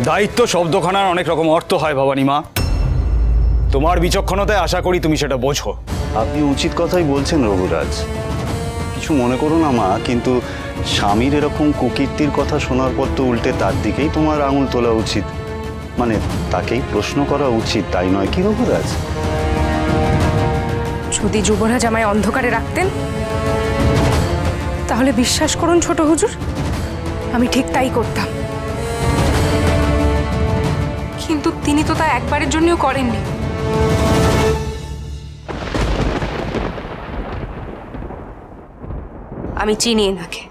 দায়িত্ব শব্দখানার অনেক রকম অর্থ হয় ভবানী মা। তোমার বিচক্ষণতায় আশা করি তুমি সেটা বোঝো। আপনি উচিত কথাই বলছেন রঘুরাজ, কিছু মনে করো না মা, কিন্তু স্বামীর এরকম কুকীর্তির কথা শোনার পর তো উল্টে তার দিকেই তোমার আঙুল তোলা উচিত, মানে তাকেই প্রশ্ন করা উচিত, তাই নয় কি রঘুরাজ? যদি যুবরাজ আমায় অন্ধকারে রাখতেন তাহলে বিশ্বাস করুন ছোট হুজুর, আমি ঠিক তাই করতাম। কিন্তু তিনি তো তা একবারের জন্যও করেননি। আমি চিনি এনাকে,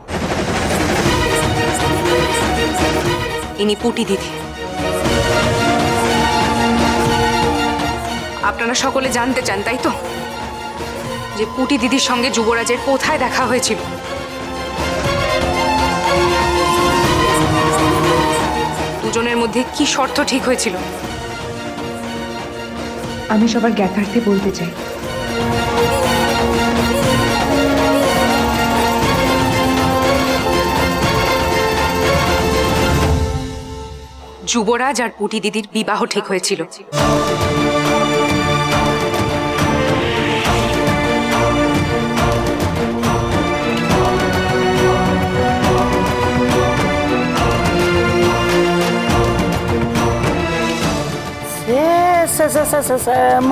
ইনি পুটি দিদি। আপনারা সকলে জানতে চান তাই তো, যে পুটি দিদির সঙ্গে যুবরাজের কোথায় দেখা হয়েছিল? দুজনের মধ্যে কি শর্ত ঠিক হয়েছিল? আমি সবার জ্ঞাতার্থে বলতে চাই, যুবরাজ আর পুটি দিদির বিবাহ ঠিক হয়েছিল।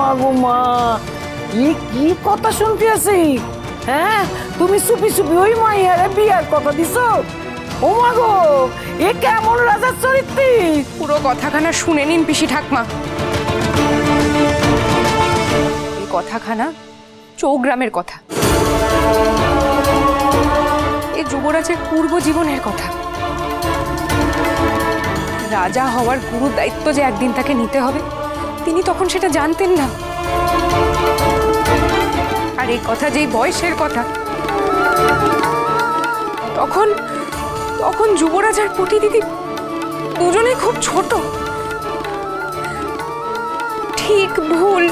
মাগুমা কি কথা শুনতে আছি? হ্যাঁ, তুমি চুপি চুপি ওই মাইয়ারে বিয়ার কথা দিছো? ও মাগো, এ কেমন রাজার চরিত্র? পুরো কথাখানা শুনে নিন পিসি ঠাকমা। এই কথাখানা চৌগ্রামের কথা, এ যুবরাজের পূর্ব জীবনের কথা। রাজা হওয়ার গুরু দায়িত্ব যে একদিন তাকে নিতে হবে, তিনি তখন সেটা জানতেন না। আর এই কথা যেই বয়সের কথা, তখন তখন যুবরাজ আর পুটি দিদি দুজনেই খুব ছোট। ঠিক ভুল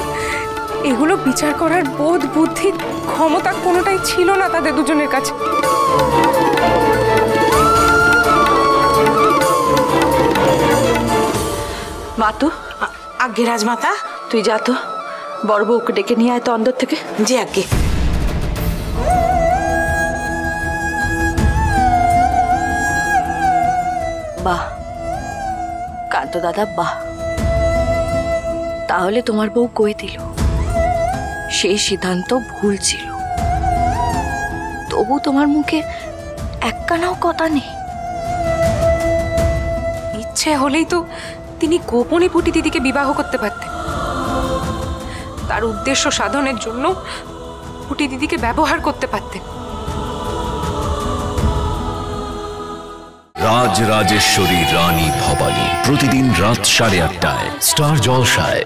এগুলো বিচার করার বোধ বুদ্ধি ক্ষমতা কোনোটাই ছিল না তাদের দুজনের কাছে। মাতু, আগে রাজমাতা তুই যা তো, বড় বউকে ডেকে নিয়ে আয় তো অন্দর থেকে। জি আগে। বাহ কান্ত দাদা, বাহ। তাহলে তোমার বউ কই দিল, সেই সিদ্ধান্ত ভুল ছিল। তবু তোমার মুখে একখানাও কথা নেই। ইচ্ছে হলেই তো তিনি গোপনে পুটি দিদিকে বিবাহ করতে পারতেন। তার উদ্দেশ্য সাধনের জন্য পুটি দিদিকে ব্যবহার করতে পারতেন। রাজরাজেশ্বরী রানী ভবানী, প্রতিদিন রাত 8:30টায় স্টার জলসায়।